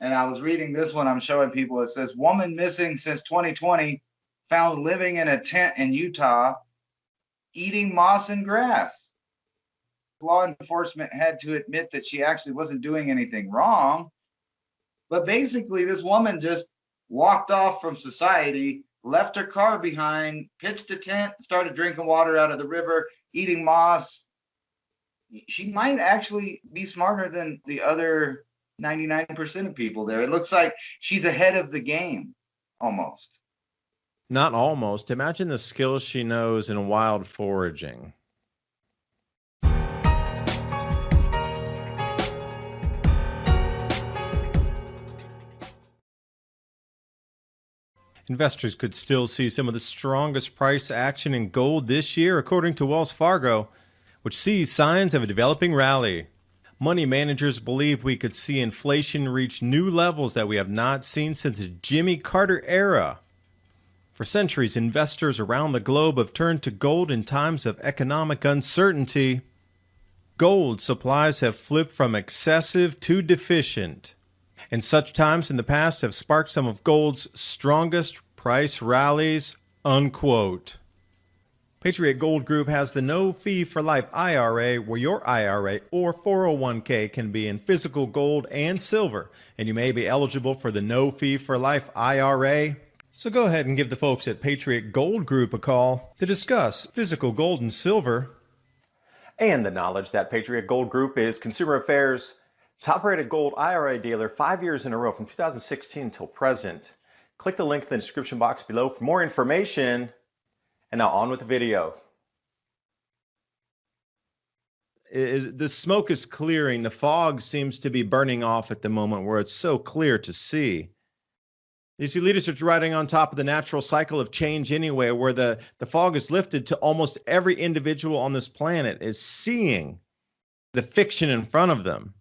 And I was reading this one I'm showing people. It says, woman missing since 2020, found living in a tent in Utah, eating moss and grass. Law enforcement had to admit that she actually wasn't doing anything wrong. But basically, this woman just walked off from society, left her car behind, pitched a tent, started drinking water out of the river, eating moss. She might actually be smarter than the other 99% of people there. It looks like she's ahead of the game, almost. Not almost. Imagine the skills she knows in wild foraging. Investors could still see some of the strongest price action in gold this year, according to Wells Fargo, which sees signs of a developing rally. Money managers believe we could see inflation reach new levels that we have not seen since the Jimmy Carter era. For centuries, investors around the globe have turned to gold in times of economic uncertainty. Gold supplies have flipped from excessive to deficient, and such times in the past have sparked some of gold's strongest price rallies, unquote. Patriot Gold Group has the No Fee for Life IRA, where your IRA or 401k can be in physical gold and silver, and you may be eligible for the No Fee for Life IRA. So go ahead and give the folks at Patriot Gold Group a call to discuss physical gold and silver. And the knowledge that Patriot Gold Group is Consumer Affairs' top-rated gold IRA dealer 5 years in a row from 2016 until present. Click the link in the description box below for more information. And now on with the video. The smoke is clearing. The fog seems to be burning off at the moment where it's so clear to see. You see, leaders are riding on top of the natural cycle of change anyway, where the fog is lifted to almost every individual on this planet is seeing the fiction in front of them.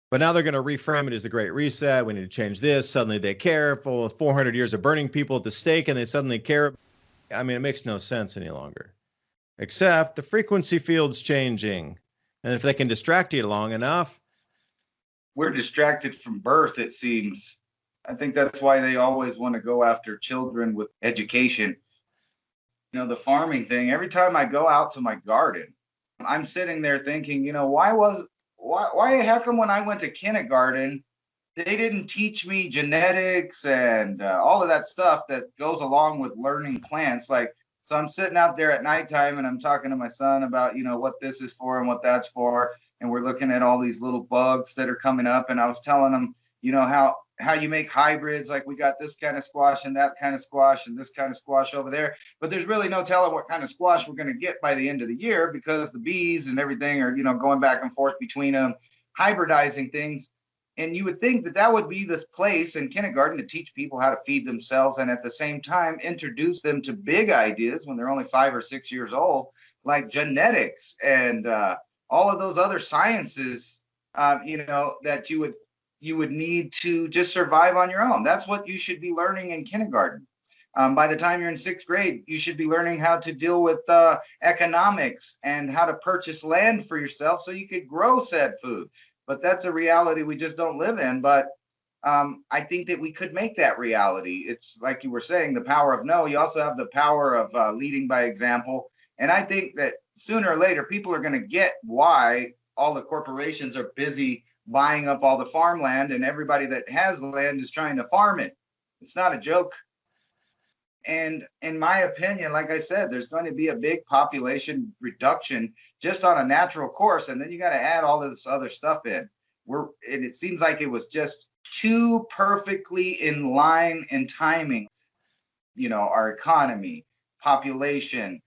But now they're going to reframe it as the Great Reset. We need to change this. Suddenly they care. For 400 years of burning people at the stake, and they suddenly care. I mean, it makes no sense any longer. Except the frequency field's changing. And if they can distract you long enough. We're distracted from birth, it seems. I think that's why they always want to go after children with education. You know, the farming thing, every time I go out to my garden, I'm sitting there thinking, you know, why how come when I went to kindergarten, they didn't teach me genetics and all of that stuff that goes along with learning plants? Like, so I'm sitting out there at nighttime and I'm talking to my son about, you know, what this is for and what that's for. And we're looking at all these little bugs that are coming up. And I was telling him, you know, how you make hybrids, like we got this kind of squash and that kind of squash and this kind of squash over there. But there's really no telling what kind of squash we're going to get by the end of the year, because the bees and everything are, you know, going back and forth between them, hybridizing things. And you would think that that would be this place in kindergarten to teach people how to feed themselves, and at the same time introduce them to big ideas when they're only 5 or 6 years old, like genetics and all of those other sciences, you know, that you would need to just survive on your own. That's what you should be learning in kindergarten. By the time you're in 6th grade, you should be learning how to deal with economics and how to purchase land for yourself so you could grow said food. But that's a reality we just don't live in. But I think that we could make that reality. It's like you were saying, the power of no. You also have the power of leading by example. And I think that sooner or later, people are going to get why all the corporations are busy buying up all the farmland, and everybody that has land is trying to farm it. It's not a joke. And in my opinion, like I said, there's going to be a big population reduction just on a natural course. And then you got to add all of this other stuff in. And it seems like it was just too perfectly in line in timing. You know, our economy, population,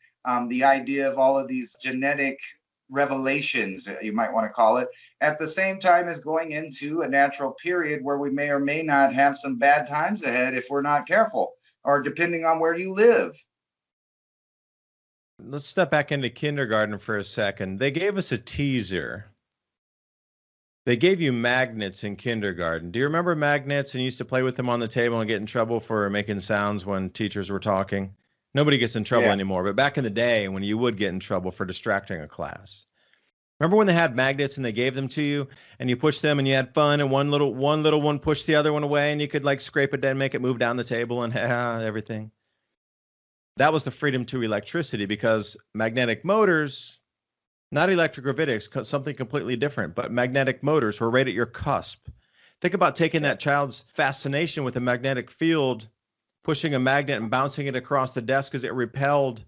the idea of all of these genetic revelations, you might want to call it, at the same time as going into a natural period where we may or may not have some bad times ahead if we're not careful, or depending on where you live. Let's step back into kindergarten for a second. They gave us a teaser. They gave you magnets in kindergarten. Do you remember magnets, and you used to play with them on the table and get in trouble for making sounds when teachers were talking? Nobody gets in trouble anymore. But back in the day, when you would get in trouble for distracting a class, Remember when they had magnets and they gave them to you and you pushed them and you had fun and one little one pushed the other one away and you could like scrape it down, make it move down the table and everything. That was the freedom to electricity, because magnetic motors, not electrogravitics, something completely different, but magnetic motors were right at your cusp. Think about taking that child's fascination with a magnetic field, pushing a magnet and bouncing it across the desk as it repelled,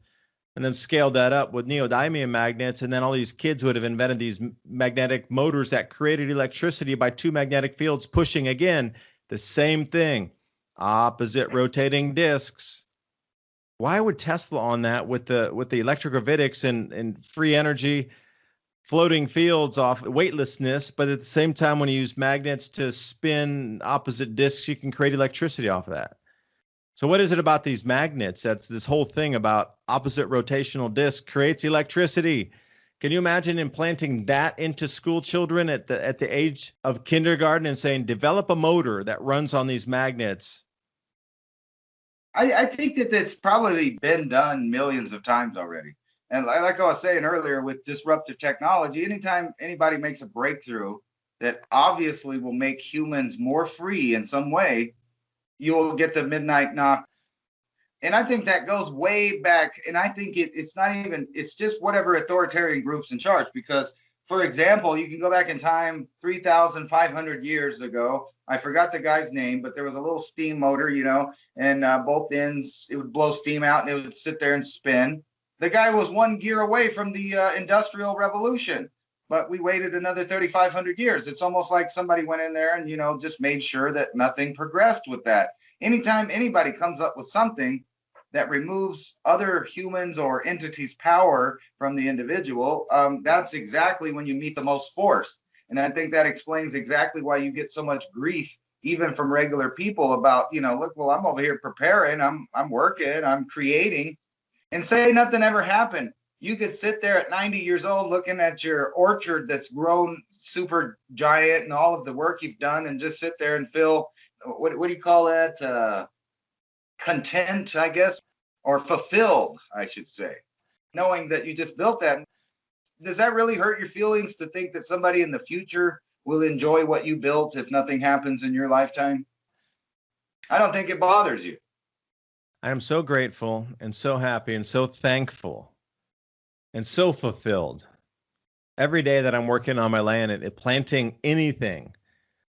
and then scaled that up with neodymium magnets, and then all these kids would have invented these magnetic motors that created electricity by two magnetic fields pushing, again, the same thing, opposite rotating disks. Why would Tesla on that with the electrogravitics and free energy, floating fields off weightlessness, but at the same time, when you use magnets to spin opposite disks, you can create electricity off of that. So what is it about these magnets? That's this whole thing about opposite rotational disk creates electricity. Can you imagine implanting that into school children at the age of kindergarten and saying, develop a motor that runs on these magnets? I think that it's probably been done millions of times already. And like I was saying earlier, with disruptive technology, anytime anybody makes a breakthrough that obviously will make humans more free in some way, you will get the midnight knock. And I think that goes way back. And I think it's not even, it's just whatever authoritarian group's in charge. Because, for example, you can go back in time 3,500 years ago. I forgot the guy's name, but there was a little steam motor, and both ends, it would blow steam out and it would sit there and spin. The guy was one gear away from the Industrial Revolution, but we waited another 3,500 years. It's almost like somebody went in there and, just made sure that nothing progressed with that. Anytime anybody comes up with something that removes other humans or entities' power from the individual, that's exactly when you meet the most force. And I think that explains exactly why you get so much grief, even from regular people, about, look, well, I'm over here preparing, I'm working, I'm creating, and say nothing ever happened. You could sit there at 90 years old looking at your orchard that's grown super giant and all of the work you've done, and just sit there and feel, what do you call that? Content, I guess, or fulfilled, I should say, knowing that you just built that. Does that really hurt your feelings to think that somebody in the future will enjoy what you built if nothing happens in your lifetime? I don't think it bothers you. I am so grateful and so happy and so thankful and so fulfilled every day that I'm working on my land and planting anything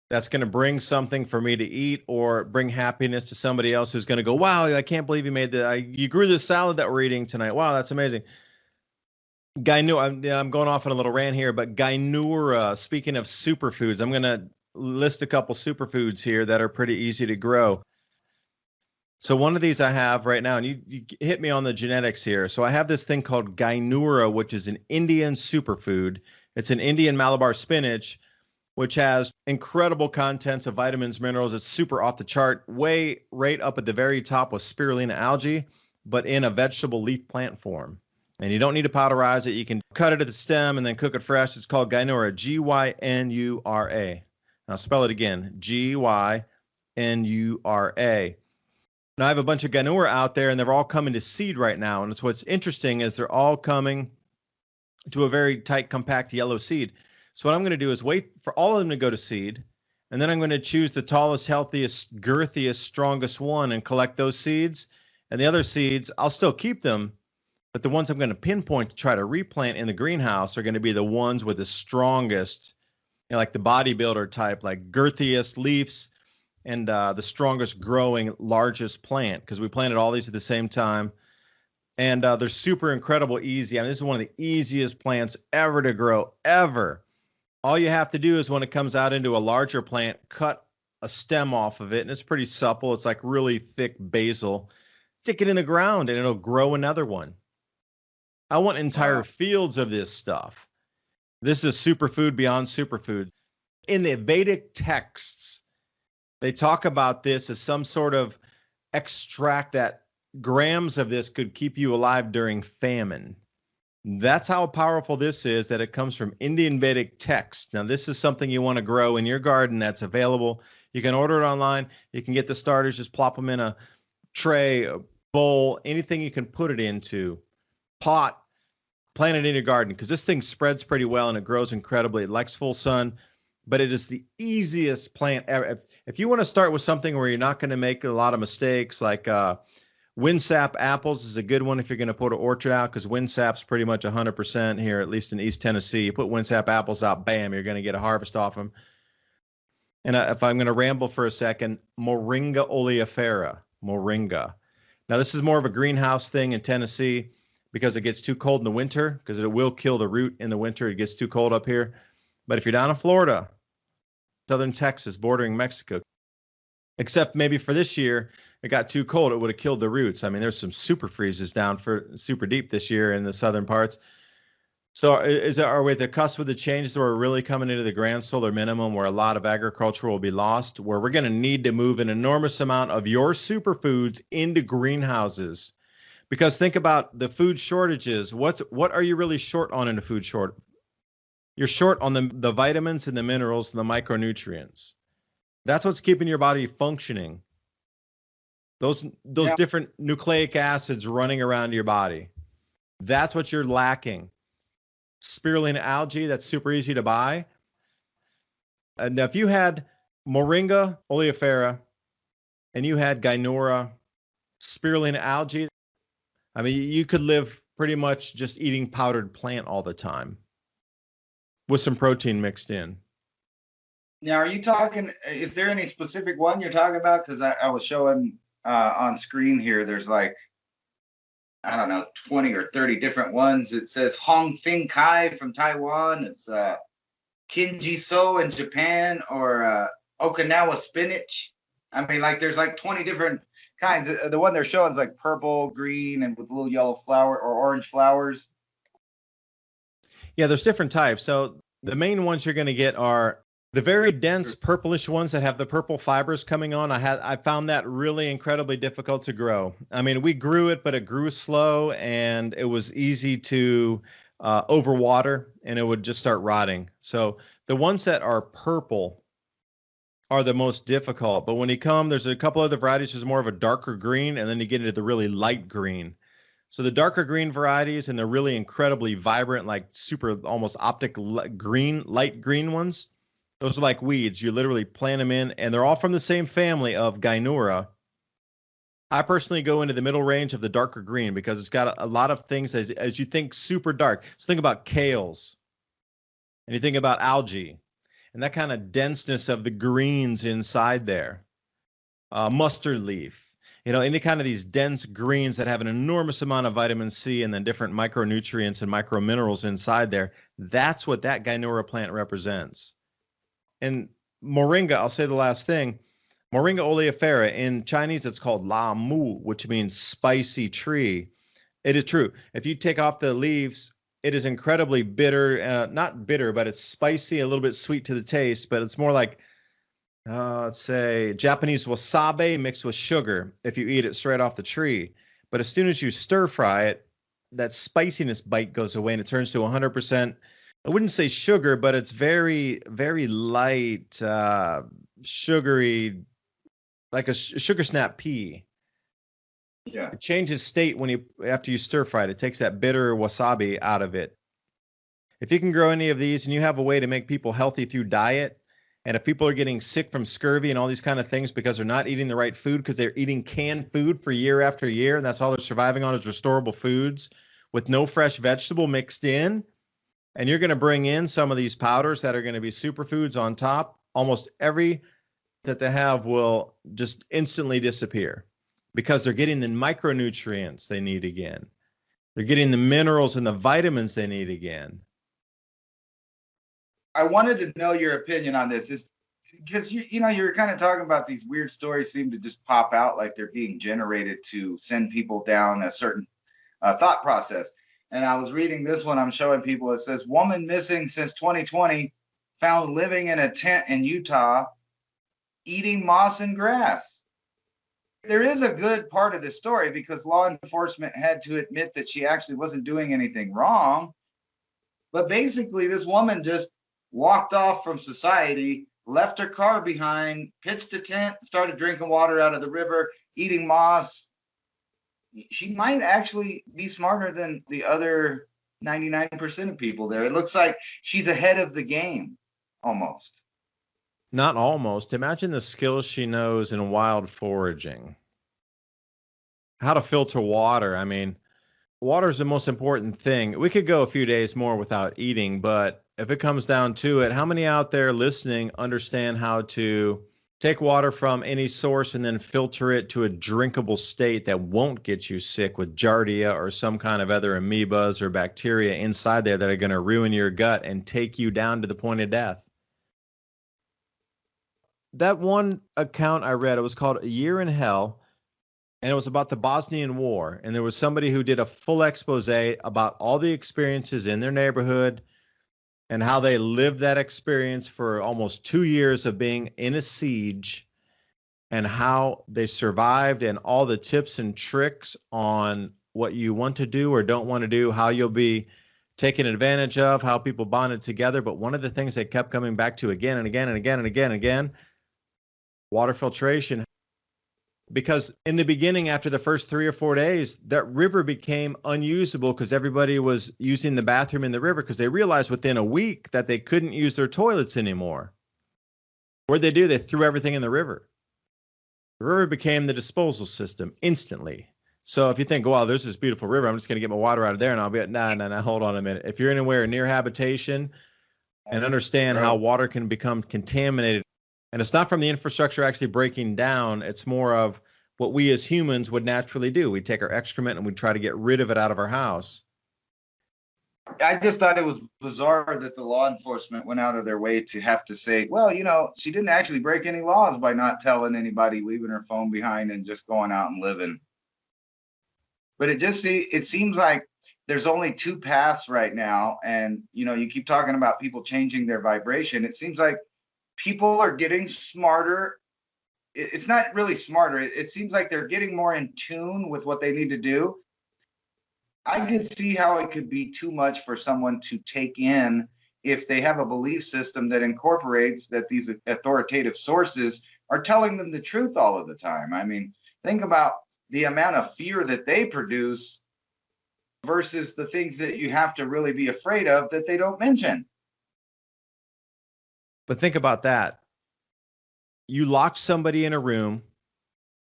that's going to bring something for me to eat or bring happiness to somebody else who's going to go, wow, I can't believe you made that. You grew this salad that we're eating tonight. Wow, that's amazing. I'm going off on a little rant here, but Gainura, speaking of superfoods, I'm going to list a couple superfoods here that are pretty easy to grow. So one of these I have right now, and you hit me on the genetics here. So I have this thing called Gainura, which is an Indian superfood. It's an Indian Malabar spinach, which has incredible contents of vitamins, minerals. It's super off the chart, way right up at the very top with spirulina algae, but in a vegetable leaf plant form. And you don't need to powderize it. You can cut it at the stem and then cook it fresh. It's called Gainura, Gynura. I'll spell it again, Gynura. Now, I have a bunch of Gainura out there, and they're all coming to seed right now. And it's what's interesting is they're all coming to a very tight, compact yellow seed. So what I'm going to do is wait for all of them to go to seed, and then I'm going to choose the tallest, healthiest, girthiest, strongest one and collect those seeds. And the other seeds, I'll still keep them, but the ones I'm going to pinpoint to try to replant in the greenhouse are going to be the ones with the strongest, like the bodybuilder type, like girthiest leaves and the strongest growing, largest plant, because we planted all these at the same time. And they're super incredible, easy. I mean, this is one of the easiest plants ever to grow, ever. All you have to do is when it comes out into a larger plant, cut a stem off of it, and it's pretty supple. It's like really thick basil. Stick it in the ground, and it'll grow another one. I want entire fields of this stuff. This is superfood beyond superfood. In the Vedic texts, they talk about this as some sort of extract that grams of this could keep you alive during famine. That's how powerful this is, that it comes from Indian Vedic text. Now, this is something you want to grow in your garden that's available. You can order it online. You can get the starters, just plop them in a tray, a bowl, anything you can put it into. Pot, plant it in your garden because this thing spreads pretty well and it grows incredibly. It likes full sun, but it is the easiest plant ever. If you want to start with something where you're not going to make a lot of mistakes, like windsap apples is a good one if you're going to put an orchard out, because windsap's pretty much 100% here, at least in East Tennessee. You put windsap apples out, bam, you're going to get a harvest off them. And if I'm going to ramble for a second, Moringa oleifera, Moringa. Now, this is more of a greenhouse thing in Tennessee because it gets too cold in the winter, because it will kill the root in the winter. It gets too cold up here. But if you're down in Florida, southern Texas, bordering Mexico, except maybe for this year, it got too cold. It would have killed the roots. I mean, there's some super freezes down for super deep this year in the southern parts. So are we at the cusp of the changes where we're really coming into the grand solar minimum, where a lot of agriculture will be lost, where we're going to need to move an enormous amount of your superfoods into greenhouses? Because think about the food shortages. What are you really short on in a food short? You're short on the vitamins and the minerals and the micronutrients. That's what's keeping your body functioning. Those different nucleic acids running around your body. That's what you're lacking. Spirulina algae, that's super easy to buy. Now, if you had Moringa oleifera and you had Gynora, spirulina algae, I mean, you could live pretty much just eating powdered plant all the time with some protein mixed in. Now, are you talking, is there any specific one you're talking about? Because I was showing on screen here, there's like, I don't know, 20 or 30 different ones. It says Hong Fing Kai from Taiwan. It's Kinji So in Japan, or Okinawa spinach. I mean, like, there's like 20 different kinds. The one they're showing is like purple, green, and with little yellow flower or orange flowers. Yeah, there's different types. So the main ones you're going to get are the very dense purplish ones that have the purple fibers coming on. I found that really incredibly difficult to grow. I mean, we grew it, but it grew slow and it was easy to overwater and it would just start rotting. So the ones that are purple are the most difficult. But when you come, there's a couple other varieties. There's more of a darker green, and then you get into the really light green. So the darker green varieties and the really incredibly vibrant, like super almost optic green, light green ones, those are like weeds. You literally plant them in, and they're all from the same family of Gynora. I personally go into the middle range of the darker green because it's got a lot of things as you think super dark. So think about kales, and you think about algae, and that kind of denseness of the greens inside there. Mustard leaf, any kind of these dense greens that have an enormous amount of vitamin C and then different micronutrients and microminerals inside there. That's what that Gynora plant represents. And Moringa, I'll say the last thing, Moringa oleifera, in Chinese, it's called La Mu, which means spicy tree. It is true. If you take off the leaves, it is incredibly bitter, not bitter, but it's spicy, a little bit sweet to the taste, but it's more like, let's say, Japanese wasabi mixed with sugar if you eat it straight off the tree. But as soon as you stir fry it, that spiciness bite goes away and it turns to 100%. I wouldn't say sugar, but it's very, very light, sugary, like a sugar snap pea. Yeah. It changes state after you stir fry it. It takes that bitter wasabi out of it. If you can grow any of these and you have a way to make people healthy through diet, and if people are getting sick from scurvy and all these kind of things because they're not eating the right food, because they're eating canned food for year after year, and that's all they're surviving on is restorable foods with no fresh vegetable mixed in, and you're going to bring in some of these powders that are going to be superfoods on top, almost every that they have will just instantly disappear because they're getting the micronutrients they need again. They're getting the minerals and the vitamins they need again. I wanted to know your opinion on this, is because you were kind of talking about these weird stories seem to just pop out like they're being generated to send people down a certain thought process. And I was reading this one, I'm showing people, it says, woman missing since 2020, found living in a tent in Utah, eating moss and grass. There is a good part of the story because law enforcement had to admit that she actually wasn't doing anything wrong. But basically, this woman just walked off from society, left her car behind, pitched a tent, started drinking water out of the river, eating moss. She might actually be smarter than the other 99% of people there. It looks like she's ahead of the game almost. Not almost. Imagine the skills she knows in wild foraging. How to filter water. I mean, water is the most important thing. We could go a few days more without eating, but if it comes down to it, how many out there listening understand how to take water from any source and then filter it to a drinkable state that won't get you sick with giardia or some kind of other amoebas or bacteria inside there that are going to ruin your gut and take you down to the point of death? That one account I read, it was called A Year in Hell, and it was about the Bosnian War. And there was somebody who did a full expose about all the experiences in their neighborhood and how they lived that experience for almost 2 years of being in a siege, and how they survived, and all the tips and tricks on what you want to do or don't want to do, how you'll be taken advantage of, how people bonded together. But one of the things they kept coming back to again and again and again and again and again, water filtration. Because in the beginning, after the first 3 or 4 days, that river became unusable because everybody was using the bathroom in the river, because they realized within a week that they couldn't use their toilets anymore. What'd they do? They threw everything in the river. The river became the disposal system instantly. So if you think, well, there's this beautiful river, I'm just going to get my water out of there and I'll be at, nah, hold on a minute. If you're anywhere near habitation and understand how water can become contaminated, and it's not from the infrastructure actually breaking down. It's more of what we as humans would naturally do. We take our excrement and we try to get rid of it out of our house. I just thought it was bizarre that the law enforcement went out of their way to have to say, well, she didn't actually break any laws by not telling anybody, leaving her phone behind and just going out and living. But it seems like there's only two paths right now. And, you keep talking about people changing their vibration. It seems like people are getting smarter. It's not really smarter. It seems like they're getting more in tune with what they need to do. I could see how it could be too much for someone to take in if they have a belief system that incorporates that these authoritative sources are telling them the truth all of the time. I mean, think about the amount of fear that they produce versus the things that you have to really be afraid of that they don't mention. But think about that. You lock somebody in a room,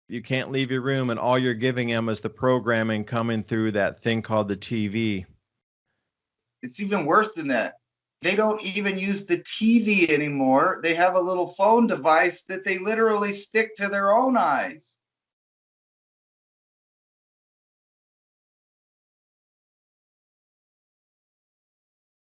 you can't leave your room, and all you're giving them is the programming coming through that thing called the TV. It's even worse than that. They don't even use the TV anymore. They have a little phone device that they literally stick to their own eyes.